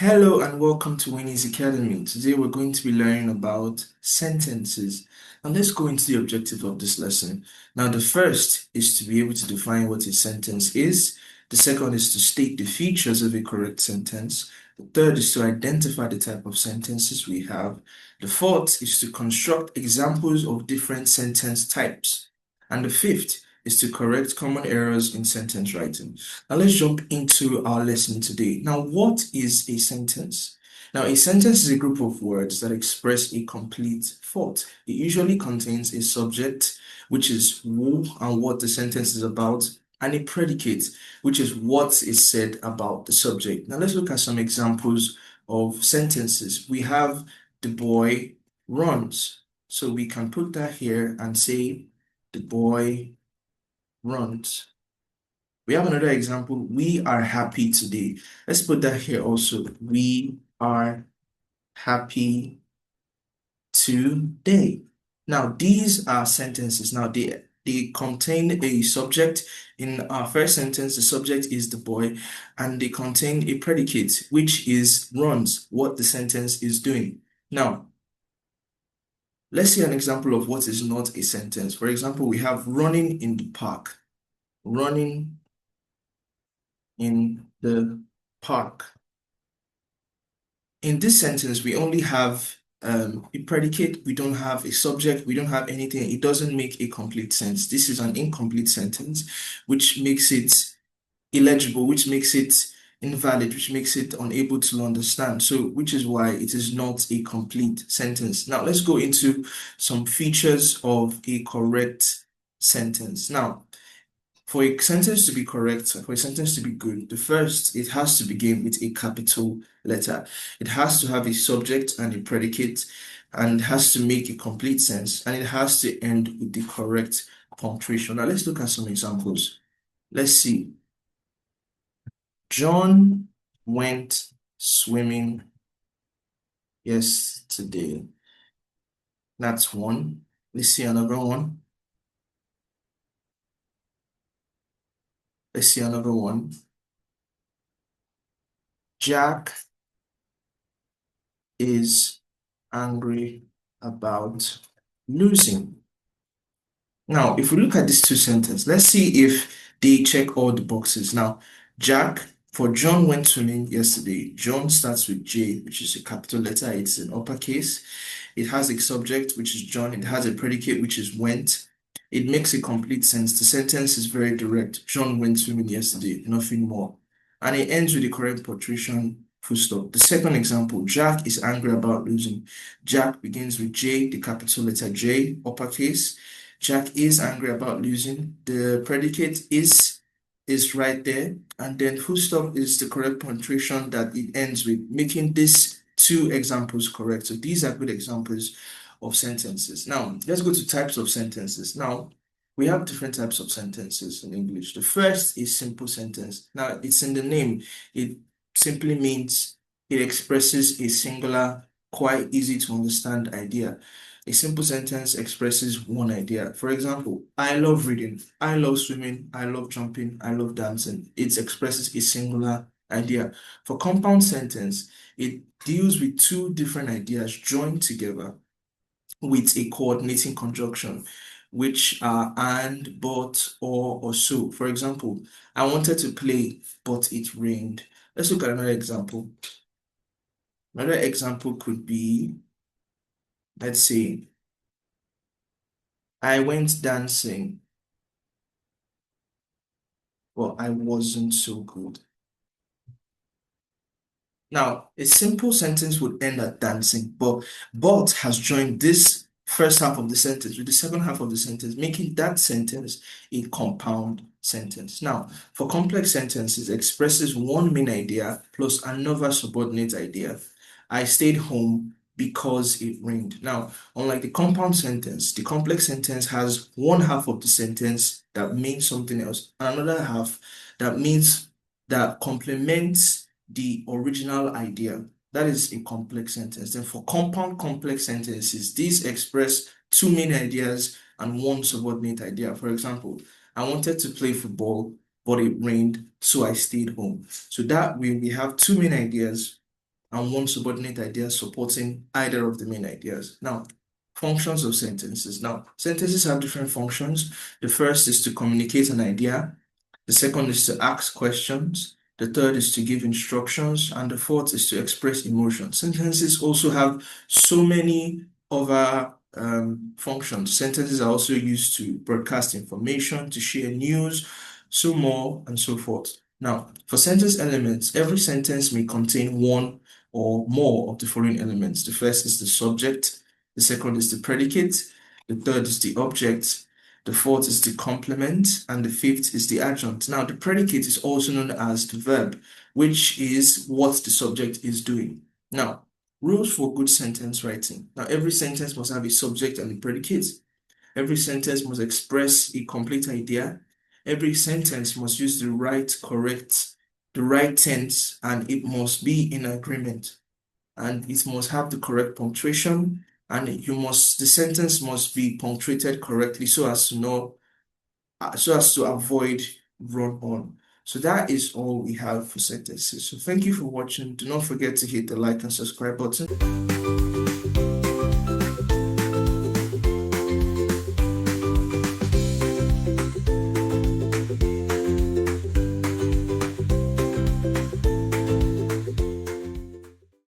Hello and welcome to Wanies Academy. Today we're going to be learning about sentences. Now let's go into the objective of this lesson. Now the first is to be able to define what a sentence is. The second is to state the features of a correct sentence. The third is to identify the type of sentences we have. The fourth is to construct examples of different sentence types. And the fifth is to correct common errors in sentence writing. Now let's jump into our lesson today. Now, what is a sentence? Now, a sentence is a group of words that express a complete thought. It usually contains a subject, which is who and what the sentence is about, and a predicate, which is what is said about the subject. Now, let's look at some examples of sentences. We have the boy runs. So we can put that here and say the boy runs. We have another example. We are happy today. Let's put that here also. We are happy today. Now, these are sentences. Now, they contain a subject. In our first sentence, the subject is the boy, and they contain a predicate, which is runs, what the sentence is doing. Now, let's see an example of what is not a sentence. For example, we have running in the park. Running in the park. In this sentence, we only have a predicate, we don't have a subject, we don't have anything. It doesn't make a complete sense. This is an incomplete sentence, which makes it illegible, which makes it invalid, which makes it unable to understand. So, which is why it is not a complete sentence. Now, let's go into some features of a correct sentence. Now, for a sentence to be correct, for a sentence to be good, the first, it has to begin with a capital letter. It has to have a subject and a predicate, and it has to make a complete sense, and it has to end with the correct punctuation. Now, let's look at some examples. Let's see. John went swimming yesterday. That's one. Let's see another one. Let's see another one. Jack is angry about losing. Now, if we look at these two sentences, let's see if they check all the boxes. Now, Jack, for John went swimming yesterday. John starts with J, which is a capital letter. It's in uppercase. It has a subject, which is John. It has a predicate, which is went. It makes a complete sense. The sentence is very direct. John went swimming yesterday, nothing more. And it ends with the correct punctuation, full stop. The second example, Jack is angry about losing. Jack begins with J, the capital letter J, uppercase. Jack is angry about losing. The predicate is right there. And then full stop is the correct punctuation that it ends with, making these two examples correct. So these are good examples of sentences. Now, let's go to types of sentences. Now, we have different types of sentences in English. The first is simple sentence. Now, it's in the name. It simply means it expresses a singular, quite easy to understand idea. A simple sentence expresses one idea. For example, I love reading, I love swimming, I love jumping, I love dancing. It expresses a singular idea. For compound sentence, it deals with two different ideas joined together with a coordinating conjunction, which are and, but, or so. For example, I wanted to play, but it rained. Let's look at another example. Another example could be, let's say, I went dancing, but I wasn't so good. Now, a simple sentence would end at dancing, but has joined this first half of the sentence with the second half of the sentence, making that sentence a compound sentence. Now, for complex sentences, it expresses one main idea plus another subordinate idea. I stayed home because it rained. Now, unlike the compound sentence, the complex sentence has one half of the sentence that means something else, and another half that complements the original idea. That is a complex sentence. Then for compound complex sentences, these express two main ideas and one subordinate idea. For example, I wanted to play football, but it rained, so I stayed home. So that way we have two main ideas and one subordinate idea supporting either of the main ideas. Now, functions of sentences. Now, sentences have different functions. The first is to communicate an idea. The second is to ask questions. The third is to give instructions. And the fourth is to express emotion. Sentences also have so many other functions. Sentences are also used to broadcast information, to share news, so more and so forth. Now, for sentence elements, every sentence may contain one or more of the following elements. The first is the subject, the second is the predicate, the third is the object, the fourth is the complement, and the fifth is the adjunct. Now, the predicate is also known as the verb, which is what the subject is doing. Now, rules for good sentence writing. Now, every sentence must have a subject and a predicate. Every sentence must express a complete idea. Every sentence must use the right tense, and it must be in agreement. And it must have the correct punctuation, and the sentence must be punctuated correctly so as to avoid run-on. So that is all we have for sentences. So thank you for watching. Do not forget to hit the like and subscribe button.